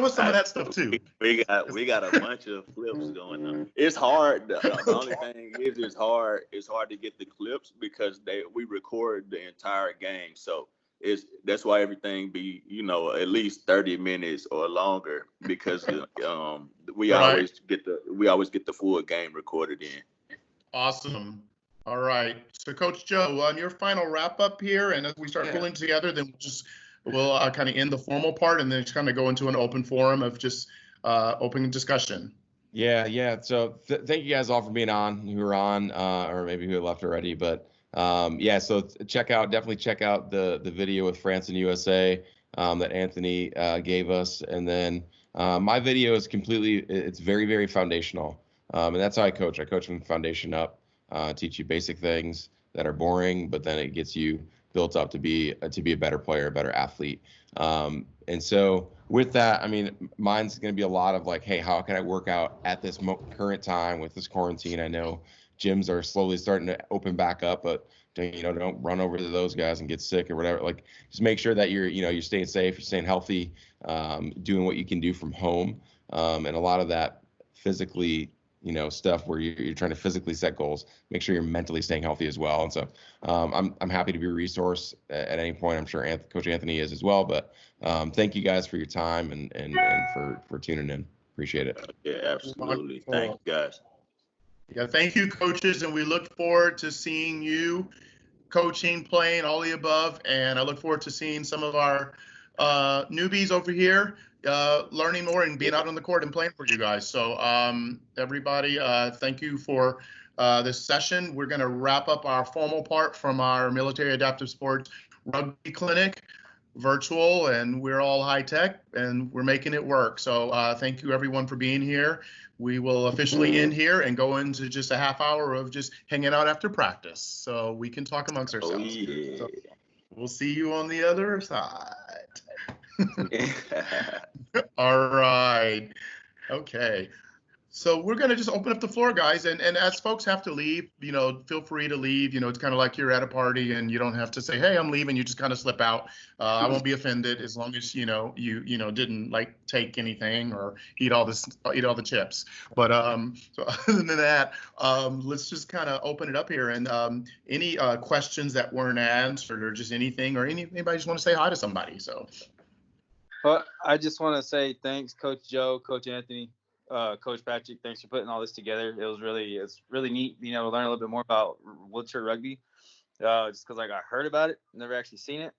us some of that stuff too. We got a bunch of flips going on. It's hard. The only thing is it's hard to get the clips because we record the entire game. So that's why everything be, at least 30 minutes or longer, because we always get the full game recorded in. Awesome. All right. So Coach Joe, on your final wrap up here, and as we start pulling together, then we'll kind of end the formal part and then just kind of go into an open forum of just open discussion. Yeah. So thank you guys all for being on, who are on, or maybe who have left already. But so definitely check out the video with France and USA that Anthony gave us. And then my video is it's very, very foundational. And that's how I coach. I coach from the foundation up, teach you basic things that are boring, but then it gets you built up to be a better player, a better athlete. And so with that, I mean, mine's going to be a lot of like, hey, how can I work out at this current time with this quarantine? I know gyms are slowly starting to open back up, but don't run over to those guys and get sick or whatever. Like, just make sure that you're staying safe, you're staying healthy, doing what you can do from home. And a lot of that physically, stuff where you're trying to physically set goals, make sure you're mentally staying healthy as well. And so I'm happy to be a resource at any point. I'm sure Coach Anthony is as well. But thank you guys for your time and for tuning in. Appreciate it. Yeah, absolutely. Thank you guys. Yeah, thank you, coaches, and we look forward to seeing you coaching, playing, all the above. And I look forward to seeing some of our newbies over here learning more and being out on the court and playing for you guys. So everybody, thank you for this session. We're going to wrap up our formal part from our Military Adaptive Sports Rugby Clinic, virtual, and we're all high tech and we're making it work. So thank you everyone for being here. We will officially end here and go into just a half hour of just hanging out after practice, so we can talk amongst ourselves. Oh, yeah. So we'll see you on the other side. All right. Okay. So we're going to just open up the floor, guys. And as folks have to leave, feel free to leave. It's kind of like you're at a party and you don't have to say, hey, I'm leaving. You just kind of slip out. I won't be offended as long as, you didn't like take anything or eat all the chips. But so other than that, let's just kind of open it up here. And any questions that weren't answered or just anything, or anybody just want to say hi to somebody. So. Well, I just want to say thanks, Coach Joe, Coach Anthony. Coach Patrick, thanks for putting all this together. It's really neat, to learn a little bit more about wheelchair rugby. Just because I heard about it, never actually seen it.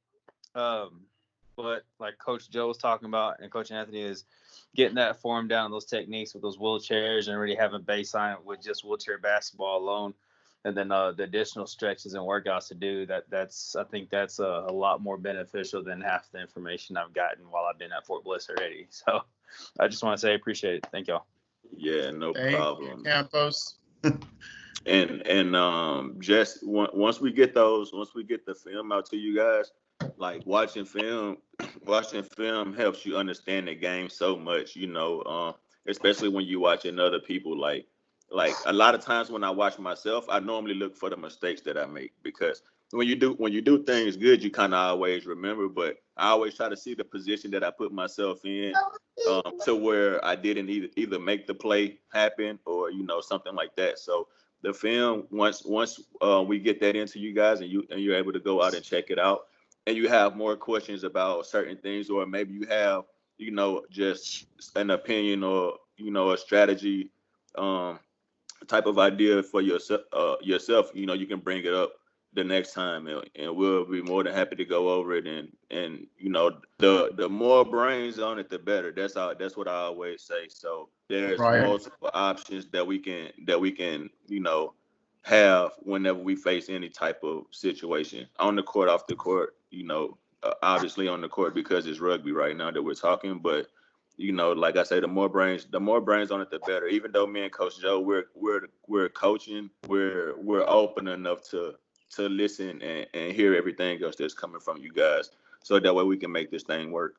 But like Coach Joe was talking about, and Coach Anthony, is getting that form down, those techniques with those wheelchairs, and already having baseline with just wheelchair basketball alone, and then the additional stretches and workouts to do. I think that's a lot more beneficial than half the information I've gotten while I've been at Fort Bliss already. So I just want to say I appreciate it. Thank y'all. Yeah, no problem. Campos. and just once we get the film out to you guys, like watching film helps you understand the game so much, especially when you watching other people. Like a lot of times when I watch myself, I normally look for the mistakes that I make, because when you do things good, you kind of always remember, but I always try to see the position that I put myself in, to where I didn't either make the play happen or, something like that. So the film, once we get that into you guys and you're able to go out and check it out, and you have more questions about certain things, or maybe you have, just an opinion or, a strategy, type of idea for yourself, you can bring it up the next time, and we'll be more than happy to go over it. And the more brains on it, the better. That's what I always say. So there's multiple options that we can have whenever we face any type of situation on the court, off the court, obviously on the court because it's rugby right now that we're talking, but like I say, the more brains on it, the better. Even though me and Coach Joe, we're coaching, we're open enough to listen and hear everything else that's coming from you guys, so that way we can make this thing work.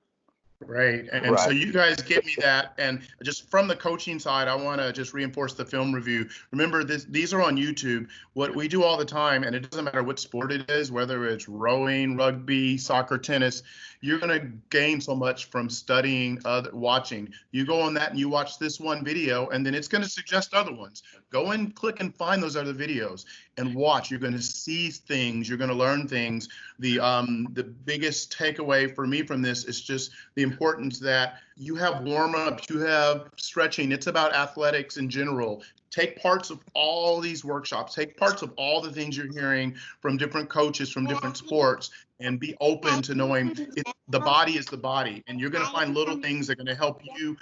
Right. And so you guys give me that. And just from the coaching side, I want to just reinforce the film review. Remember, these are on YouTube. What we do all the time, and it doesn't matter what sport it is, whether it's rowing, rugby, soccer, tennis, you're going to gain so much from studying, watching. You go on that and you watch this one video, and then it's going to suggest other ones. Go and click and find those other videos and watch. You're going to see things. You're going to learn things. The biggest takeaway for me from this is just the importance that you have warm-ups, you have stretching. It's about athletics in general. Take parts of all these workshops. Take parts of all the things you're hearing from different coaches from different sports, and be open to knowing the body is the body. And you're going to find little things that are going to help you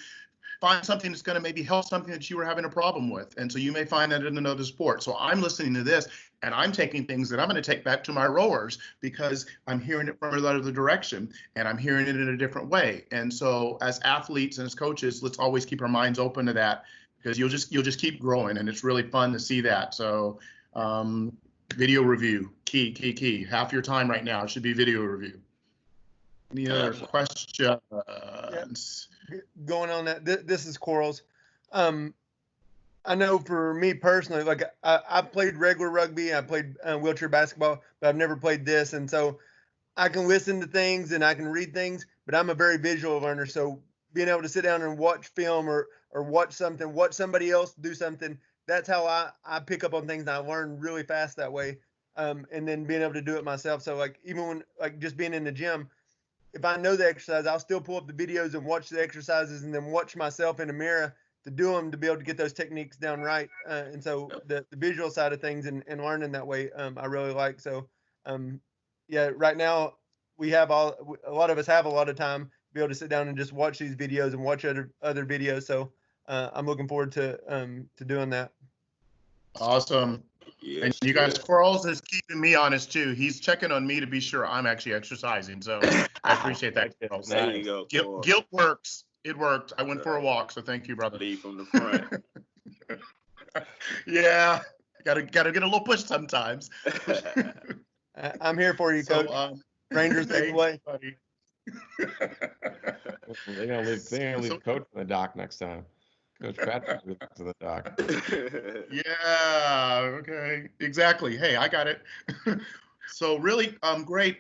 find something that's going to maybe help something that you were having a problem with. And so you may find that in another sport. So I'm listening to this and I'm taking things that I'm going to take back to my rowers because I'm hearing it from another direction and I'm hearing it in a different way. And so as athletes and as coaches, let's always keep our minds open to that, because you'll just keep growing, and it's really fun to see that. So video review, key. Half your time right now should be video review. Any other questions? Going on that, this is Corals. I know for me personally, like I played regular rugby, I played wheelchair basketball, but I've never played this, and so I can listen to things and I can read things, but I'm a very visual learner. So being able to sit down and watch film or watch somebody else do something, that's how I pick up on things, and I learn really fast that way. And then being able to do it myself. So like even when like just being in the gym, if I know the exercise, I'll still pull up the videos and watch the exercises and then watch myself in the mirror to do them to be able to get those techniques down right. And so the visual side of things and learning that way, I really like. So, yeah, right now a lot of us have a lot of time to be able to sit down and just watch these videos and watch other videos. So I'm looking forward to doing that. Awesome. Yes, and you guys, Quarles is keeping me honest too. He's checking on me to be sure I'm actually exercising. So I appreciate that. Quarles. There you go. Guilt works. It worked. I went for a walk. So thank you, brother. Lead from the front. Yeah. Gotta get a little push sometimes. I'm here for you, Coach. Rangers take away. They're gonna leave Coach on the dock next time. Coach Patrick to the dock. Yeah. Okay. Exactly. Hey, I got it. So really, great.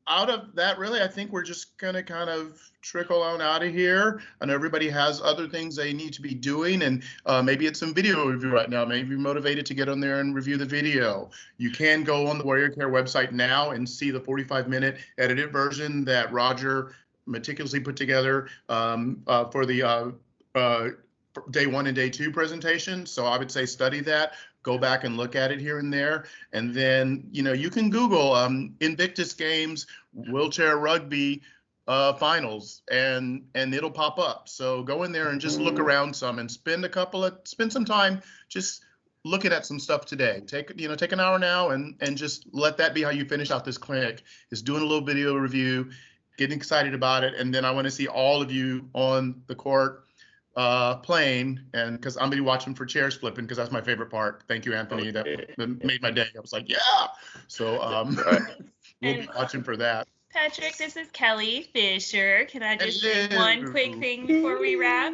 Out of that, really, I think we're just gonna kind of trickle on out of here. I know everybody has other things they need to be doing, and maybe it's some video review right now. Maybe you're motivated to get on there and review the video. You can go on the Warrior Care website now and see the 45-minute edited version that Roger meticulously put together for the day 1 and day 2 presentation. So I would say study that, go back and look at it here and there. And then, you can Google Invictus Games, wheelchair rugby finals, and it'll pop up. So go in there and just look around some and spend some time just looking at some stuff today. Take an hour now and just let that be how you finish out this clinic, is doing a little video review, getting excited about it. And then I want to see all of you on the court playing, and because I'm gonna be watching for chairs flipping, because that's my favorite part. Thank you, Anthony. Okay. That made my day. I was like, yeah. So we'll be watching for that. Patrick, this is Kelly Fisher. Can I just say one quick thing before we wrap?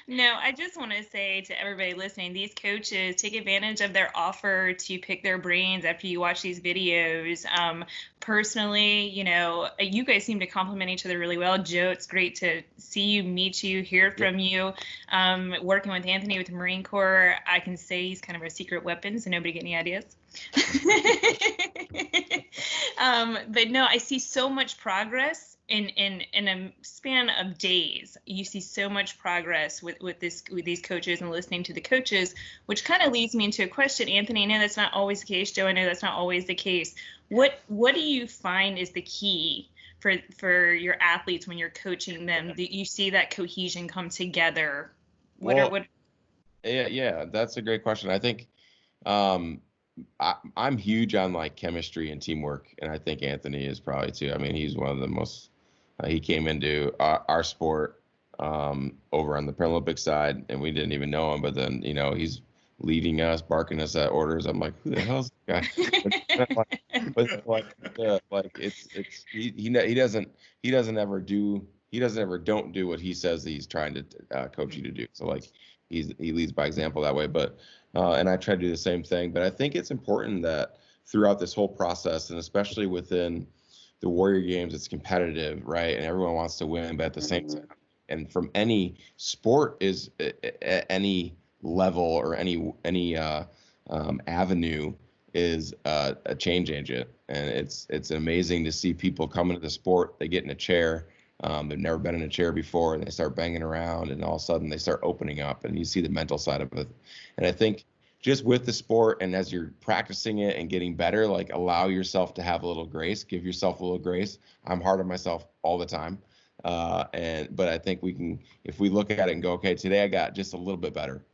No, I just want to say to everybody listening, these coaches, take advantage of their offer to pick their brains after you watch these videos. Personally, you guys seem to complement each other really well. Joe, it's great to see you, meet you, hear from you. Working with Anthony with the Marine Corps, I can say he's kind of a secret weapon, so nobody get any ideas. But no, I see so much progress in a span of days. You see so much progress with these coaches and listening to the coaches, which kind of leads me into a question. Anthony, I know that's not always the case. Joe, I know that's not always the case. What do you find is the key for your athletes when you're coaching them? Do you see that cohesion come together? Yeah, that's a great question. I think I'm huge on like chemistry and teamwork, and I think Anthony is probably too. I mean, he's one of the most. He came into our sport over on the Paralympic side, and we didn't even know him. But then, he's leading us, barking us at orders. I'm like, who the hell's this guy? Like it's he doesn't ever don't do what he says that he's trying to coach you to do. So like he leads by example that way. But and I try to do the same thing. But I think it's important that throughout this whole process, and especially within the Warrior Games, it's competitive, right? And everyone wants to win, but at the same time, and from any sport is at any level or any avenue is a change agent, and it's amazing to see people come into the sport. They get in a chair, they've never been in a chair before, and they start banging around, and all of a sudden they start opening up, and you see the mental side of it. And I think just with the sport, and as you're practicing it and getting better, like allow yourself to have a little grace, give yourself a little grace. I'm hard on myself all the time. But I think we can, if we look at it and go, okay, today I got just a little bit better,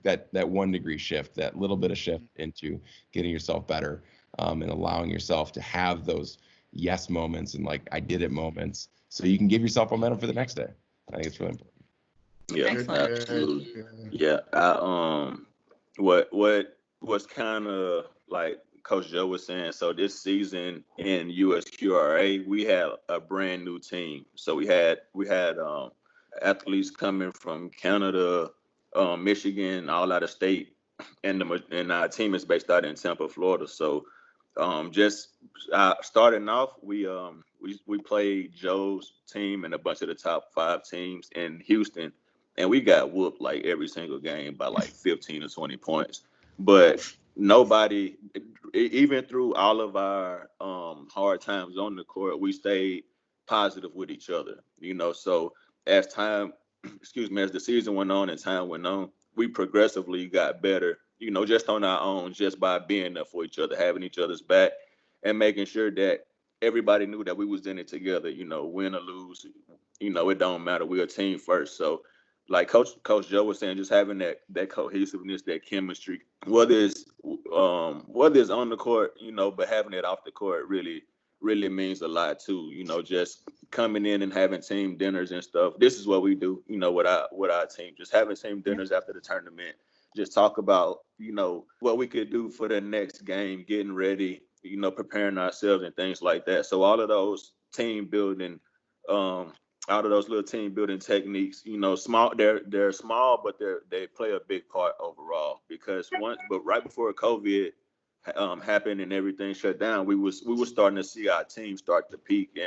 that 1 degree shift, that little bit of shift into getting yourself better, and allowing yourself to have those yes moments and like I did it moments, so you can give yourself momentum for the next day. I think it's really important. Yeah, Excellent. absolutely. Yeah, what's kind of like Coach Joe was saying, so this season in USQRA, we had a brand new team. So we had athletes coming from Canada, Michigan, all out of state, and our team is based out in Tampa, Florida. So just starting off, we played Joe's team and a bunch of the top 5 teams in Houston, and we got whooped like every single game by like 15 or 20 points. But nobody, even through all of our hard times on the court, we stayed positive with each other. So as time, as the season went on and time went on, we progressively got better, just on our own, just by being there for each other, having each other's back, and making sure that everybody knew that we was in it together, win or lose, it don't matter. We're a team first. So like Coach Joe was saying, just having that cohesiveness, that chemistry, whether it's on the court, but having it off the court really means a lot too. Just coming in and having team dinners and stuff. This is what we do, with our team. Just having team dinners after the tournament. Just talk about, what we could do for the next game, getting ready, preparing ourselves and things like that. So all of those team building, out of those little team building techniques, small, they're small, but they play a big part overall. Because right before COVID happened and everything shut down, we was starting to see our team start to peak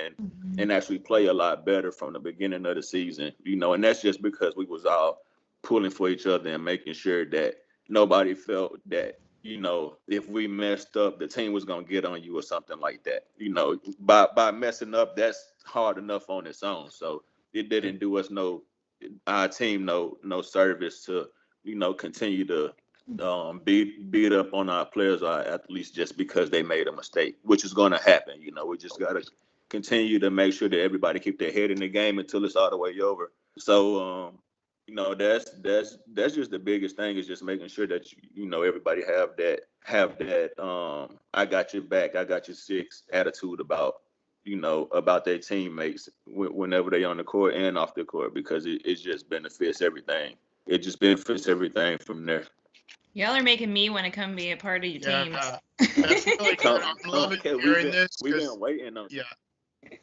and actually play a lot better from the beginning of the season, and that's just because we was all pulling for each other and making sure that nobody felt that, if we messed up, the team was going to get on you or something like that. By messing up, that's hard enough on its own. So it didn't do us our team no service to, continue to beat up on our players or our athletes just because they made a mistake, which is going to happen. We just got to continue to make sure that everybody keep their head in the game until it's all the way over. So, that's just the biggest thing, is just making sure that everybody have that I got your back, I got your 6 attitude about their teammates whenever they on the court and off the court, because it just benefits everything. It just benefits everything from there. Y'all are making me want to come be a part of your team. That's really cool. I'm loving hearing this. We've been waiting on.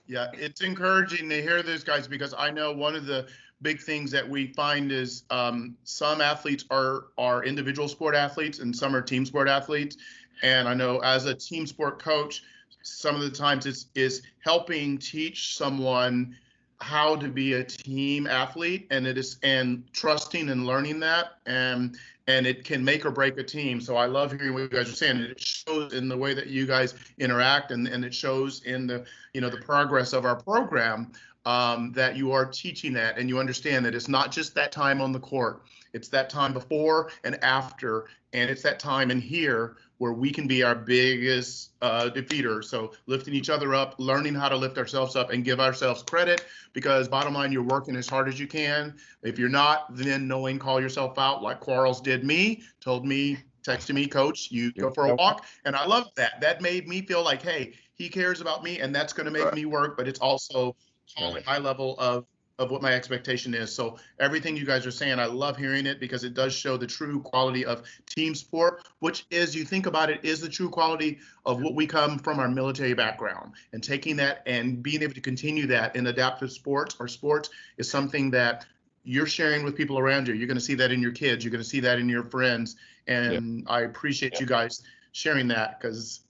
Yeah, it's encouraging to hear this, guys, because I know one of the big things that we find is some athletes are individual sport athletes and some are team sport athletes. And I know as a team sport coach, some of the times is helping teach someone how to be a team athlete, and trusting and learning that, and it can make or break a team. So I love hearing what you guys are saying. It shows in the way that you guys interact, and it shows in the the progress of our program. that you are teaching that and you understand that it's not just that time on the court. It's that time before and after, and it's that time in here where we can be our biggest defeater. So lifting each other up, learning how to lift ourselves up and give ourselves credit, because bottom line, you're working as hard as you can. If you're not, then knowing, call yourself out like Quarles did me, told me, texted me, coach, you go for a walk. And I love that. That made me feel like, hey, he cares about me and that's going to make me work, but it's also a high level of what my expectation is. So everything you guys are saying, I love hearing it because it does show the true quality of team sport, which is, you think about it, is the true quality of what we come from our military background. And taking that and being able to continue that in adaptive sports or sports is something that you're sharing with people around you. You're going to see that in your kids. You're going to see that in your friends. And I appreciate you guys sharing that, because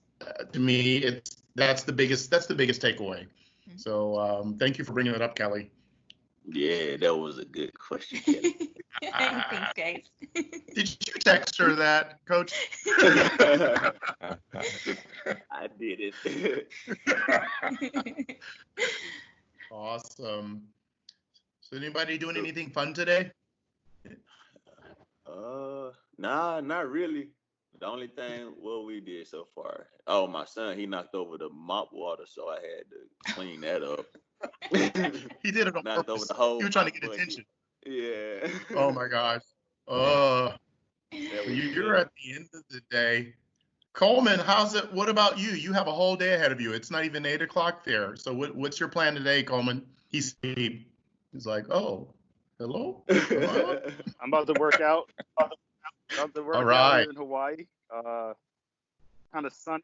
to me, that's the biggest takeaway. So thank you for bringing it up, Kelly. Yeah, that was a good question, Kelly. Thanks, guys. Did you text her that, Coach? I did it. Awesome. So anybody doing anything fun today? Nah, not really. The only thing what we did so far. Oh, my son, he knocked over the mop water, so I had to clean that up. He did it on Knocked purpose. over the whole. You were trying to get attention. Yeah. Oh my gosh. You're at the end of the day. Coleman, how's it? What about you? You have a whole day ahead of you. It's not even 8 o'clock there. So what's your plan today, Coleman? He's like, oh, hello? I'm about to work out. All right. Here in Hawaii. Kind of sun.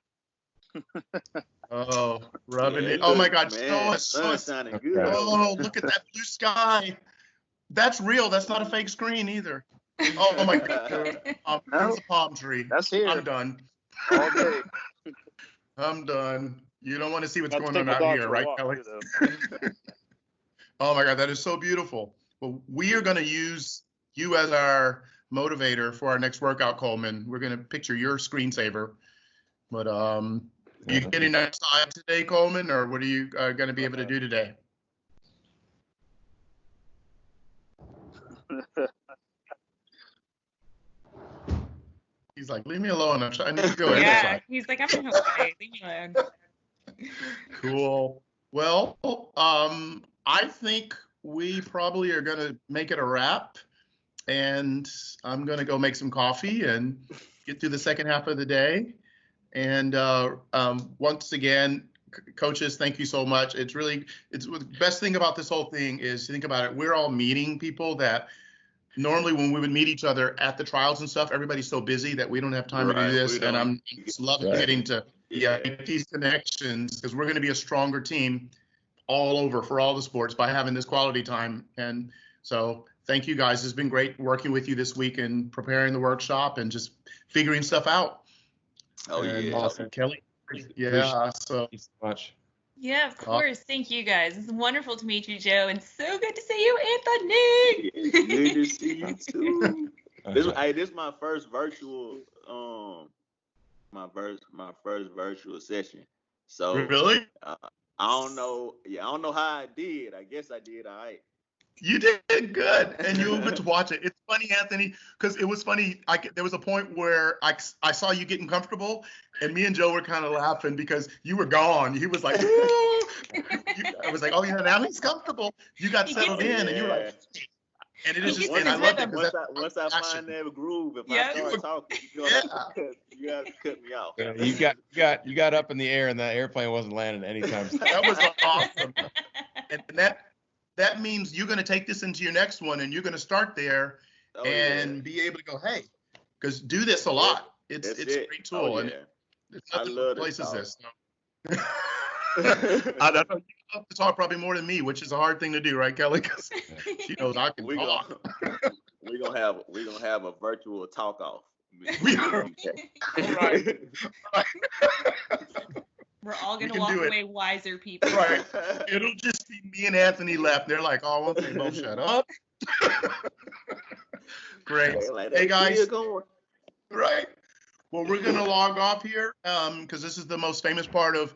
Oh, rubbing Yeah, it. Oh my God. Man, sun's shining good. Oh, look at that blue sky. That's real. That's not a fake screen either. Oh my God. There's a palm tree. That's here. I'm done. All day. I'm done. You don't want to see what's going Take on my out dog here, for a right, walk, Kelly? too, though. Oh my God, that is so beautiful. Well, we are going to use you as our motivator for our next workout, Coleman. We're going to picture your screensaver. But you getting outside today, Coleman, or what are you going to be able to do today? He's like, leave me alone. I need to go exercise. He's like, I'm in Hawaii. Leave me alone. Cool. Well, I think we probably are going to make it a wrap, and I'm going to go make some coffee and get through the second half of the day. And once again, coaches, thank you so much. It's the best thing about this whole thing is, think about it. We're all meeting people that normally when we would meet each other at the trials and stuff, everybody's so busy that we don't have time to do this. And I'm just loving getting to make these connections, because we're going to be a stronger team all over for all the sports by having this quality time. And so thank you guys. It's been great working with you this week and preparing the workshop and just figuring stuff out. Oh, yeah. Awesome. Kelly. Yeah. So Thanks so much. Yeah, of course. Thank you guys. It's wonderful to meet you, Joe, and so good to see you, Anthony. Yeah, good to see you too. This is my first virtual my first virtual session. So really, I don't know. Yeah, I don't know how I did. I guess I did all right. you did good, and you'll get to watch it. It's funny, Anthony, because it was funny. There was a point where I saw you getting comfortable, and me and Joe were kind of laughing because you were gone. He was like, I was like, oh yeah, now he's comfortable. You got settled in, and you were like, and it is just, and I love it because once I find that groove, if I start talking, you gotta cut me off. Yeah, you got up in the air, and that airplane wasn't landing anytime soon. That was awesome, and that means you're going to take this into your next one, and you're going to start there be able to go, hey, because do this a lot. It's a great tool, and it's nothing replaces this. So. I don't know. You have to talk probably more than me, which is a hard thing to do, right, Kelly? Because she knows I can talk. We're gonna have a virtual talk off. We are. Right. We're all gonna walk away wiser people. Right. It'll just be me and Anthony left. They're like, oh, once they both shut up. Great. Hey guys. Right. Well, we're gonna log off here because this is the most famous part of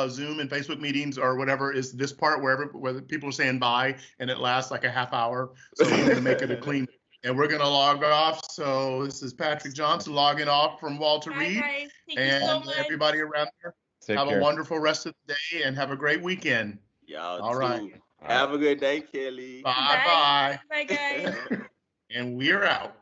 Zoom and Facebook meetings or whatever is this part where people are saying bye and it lasts like a half hour. So we're gonna make it a clean. And we're gonna log off. So this is Patrick Johnson logging off from Walter Bye, Reed, guys. Thank you and so much. everybody around there. Take Have care. a wonderful rest of the day and have a great weekend. Y'all All too. right. Have a good day, Kelly. Bye bye. Bye, guys. And we're out.